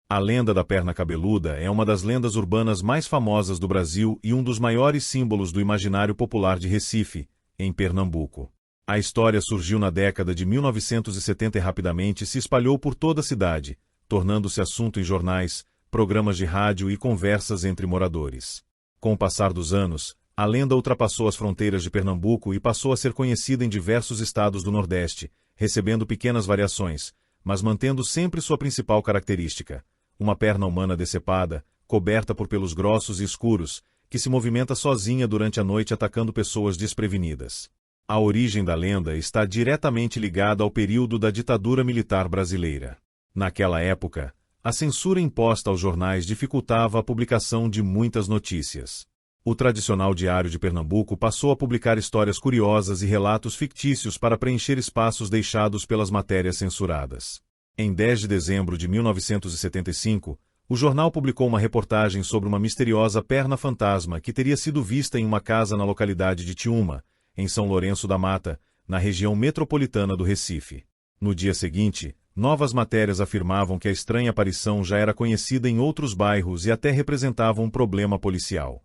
A lenda da perna cabeluda é uma das lendas urbanas mais famosas do Brasil e um dos maiores símbolos do imaginário popular de Recife, em Pernambuco. A história surgiu na década de 1970 e rapidamente se espalhou por toda a cidade, tornando-se assunto em jornais, programas de rádio e conversas entre moradores. Com o passar dos anos, a lenda ultrapassou as fronteiras de Pernambuco e passou a ser conhecida em diversos estados do Nordeste, recebendo pequenas variações, mas mantendo sempre sua principal característica: uma perna humana decepada, coberta por pelos grossos e escuros, que se movimenta sozinha durante a noite atacando pessoas desprevenidas. A origem da lenda está diretamente ligada ao período da ditadura militar brasileira. Naquela época, a censura imposta aos jornais dificultava a publicação de muitas notícias. O tradicional Diário de Pernambuco passou a publicar histórias curiosas e relatos fictícios para preencher espaços deixados pelas matérias censuradas. Em 10 de dezembro de 1975, o jornal publicou uma reportagem sobre uma misteriosa perna fantasma que teria sido vista em uma casa na localidade de Tiúma, em São Lourenço da Mata, na região metropolitana do Recife. No dia seguinte, novas matérias afirmavam que a estranha aparição já era conhecida em outros bairros e até representava um problema policial.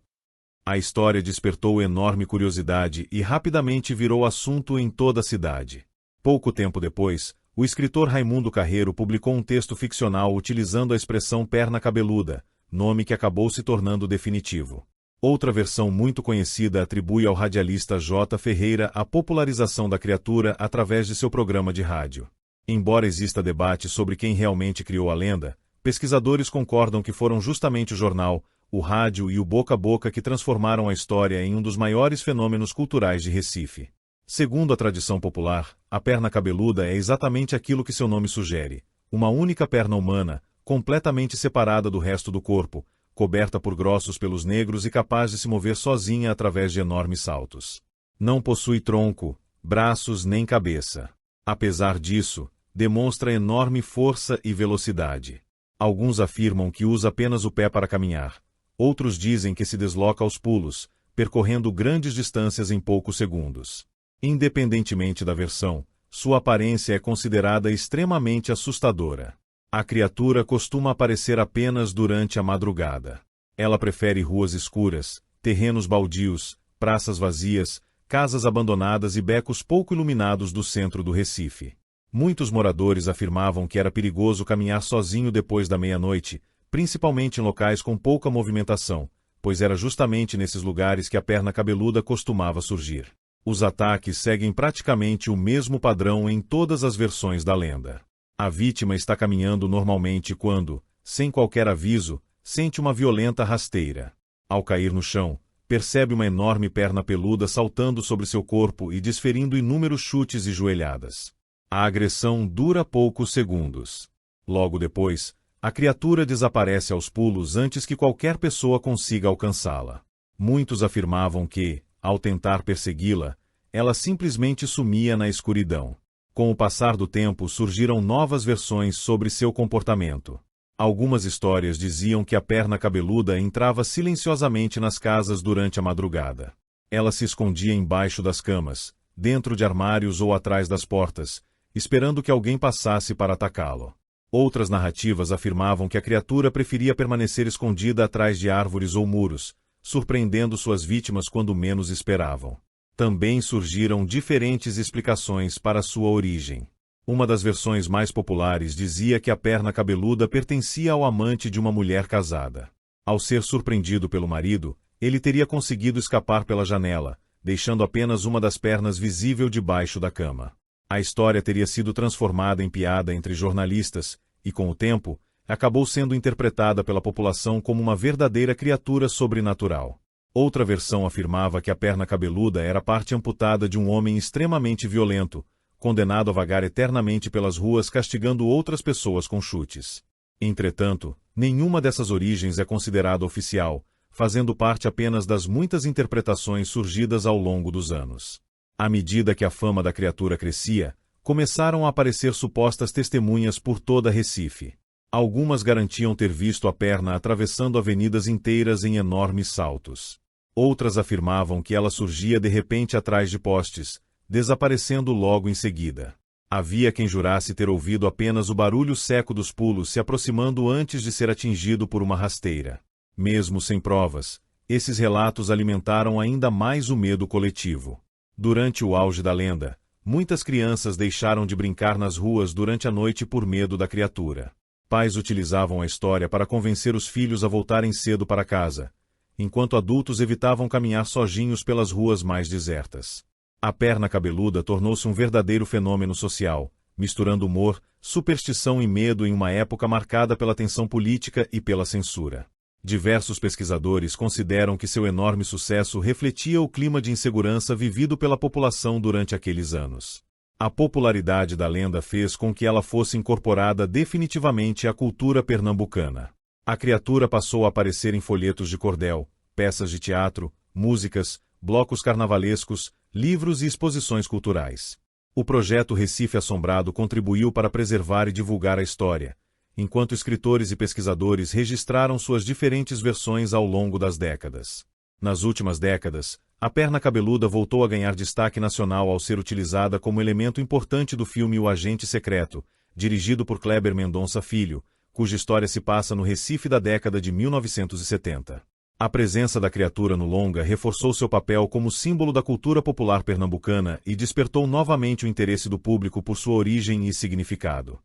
A história despertou enorme curiosidade e rapidamente virou assunto em toda a cidade. Pouco tempo depois, o escritor Raimundo Carreiro publicou um texto ficcional utilizando a expressão perna cabeluda, nome que acabou se tornando definitivo. Outra versão muito conhecida atribui ao radialista J. Ferreira a popularização da criatura através de seu programa de rádio. Embora exista debate sobre quem realmente criou a lenda, pesquisadores concordam que foram justamente o jornal, o rádio e o boca a boca que transformaram a história em um dos maiores fenômenos culturais de Recife. Segundo a tradição popular, a perna cabeluda é exatamente aquilo que seu nome sugere: uma única perna humana, completamente separada do resto do corpo, coberta por grossos pelos negros e capaz de se mover sozinha através de enormes saltos. Não possui tronco, braços nem cabeça. Apesar disso, demonstra enorme força e velocidade. Alguns afirmam que usa apenas o pé para caminhar. Outros dizem que se desloca aos pulos, percorrendo grandes distâncias em poucos segundos. Independentemente da versão, sua aparência é considerada extremamente assustadora. A criatura costuma aparecer apenas durante a madrugada. Ela prefere ruas escuras, terrenos baldios, praças vazias, casas abandonadas e becos pouco iluminados do centro do Recife. Muitos moradores afirmavam que era perigoso caminhar sozinho depois da meia-noite, principalmente em locais com pouca movimentação, pois era justamente nesses lugares que a perna cabeluda costumava surgir. Os ataques seguem praticamente o mesmo padrão em todas as versões da lenda. A vítima está caminhando normalmente quando, sem qualquer aviso, sente uma violenta rasteira. Ao cair no chão, percebe uma enorme perna peluda saltando sobre seu corpo e desferindo inúmeros chutes e joelhadas. A agressão dura poucos segundos. Logo depois, a criatura desaparece aos pulos antes que qualquer pessoa consiga alcançá-la. Muitos afirmavam que, ao tentar persegui-la, ela simplesmente sumia na escuridão. Com o passar do tempo surgiram novas versões sobre seu comportamento. Algumas histórias diziam que a perna cabeluda entrava silenciosamente nas casas durante a madrugada. Ela se escondia embaixo das camas, dentro de armários ou atrás das portas, esperando que alguém passasse para atacá-lo. Outras narrativas afirmavam que a criatura preferia permanecer escondida atrás de árvores ou muros, surpreendendo suas vítimas quando menos esperavam. Também surgiram diferentes explicações para sua origem. Uma das versões mais populares dizia que a perna cabeluda pertencia ao amante de uma mulher casada. Ao ser surpreendido pelo marido, ele teria conseguido escapar pela janela, deixando apenas uma das pernas visível debaixo da cama. A história teria sido transformada em piada entre jornalistas e, com o tempo, acabou sendo interpretada pela população como uma verdadeira criatura sobrenatural. Outra versão afirmava que a perna cabeluda era parte amputada de um homem extremamente violento, condenado a vagar eternamente pelas ruas castigando outras pessoas com chutes. Entretanto, nenhuma dessas origens é considerada oficial, fazendo parte apenas das muitas interpretações surgidas ao longo dos anos. À medida que a fama da criatura crescia, começaram a aparecer supostas testemunhas por toda Recife. Algumas garantiam ter visto a perna atravessando avenidas inteiras em enormes saltos. Outras afirmavam que ela surgia de repente atrás de postes, desaparecendo logo em seguida. Havia quem jurasse ter ouvido apenas o barulho seco dos pulos se aproximando antes de ser atingido por uma rasteira. Mesmo sem provas, esses relatos alimentaram ainda mais o medo coletivo. Durante o auge da lenda, muitas crianças deixaram de brincar nas ruas durante a noite por medo da criatura. Pais utilizavam a história para convencer os filhos a voltarem cedo para casa, enquanto adultos evitavam caminhar sozinhos pelas ruas mais desertas. A perna cabeluda tornou-se um verdadeiro fenômeno social, misturando humor, superstição e medo em uma época marcada pela tensão política e pela censura. Diversos pesquisadores consideram que seu enorme sucesso refletia o clima de insegurança vivido pela população durante aqueles anos. A popularidade da lenda fez com que ela fosse incorporada definitivamente à cultura pernambucana. A criatura passou a aparecer em folhetos de cordel, peças de teatro, músicas, blocos carnavalescos, livros e exposições culturais. O projeto Recife Assombrado contribuiu para preservar e divulgar a história, enquanto escritores e pesquisadores registraram suas diferentes versões ao longo das décadas. Nas últimas décadas, a perna cabeluda voltou a ganhar destaque nacional ao ser utilizada como elemento importante do filme O Agente Secreto, dirigido por Kleber Mendonça Filho, cuja história se passa no Recife da década de 1970. A presença da criatura no longa reforçou seu papel como símbolo da cultura popular pernambucana e despertou novamente o interesse do público por sua origem e significado.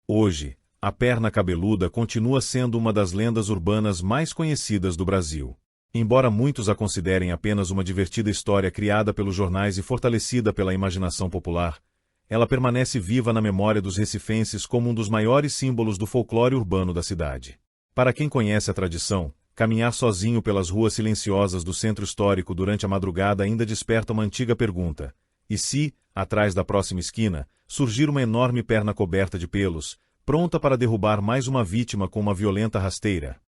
Hoje, a perna cabeluda continua sendo uma das lendas urbanas mais conhecidas do Brasil. Embora muitos a considerem apenas uma divertida história criada pelos jornais e fortalecida pela imaginação popular, ela permanece viva na memória dos recifenses como um dos maiores símbolos do folclore urbano da cidade. Para quem conhece a tradição, caminhar sozinho pelas ruas silenciosas do centro histórico durante a madrugada ainda desperta uma antiga pergunta: e se, atrás da próxima esquina, surgir uma enorme perna coberta de pelos, pronta para derrubar mais uma vítima com uma violenta rasteira?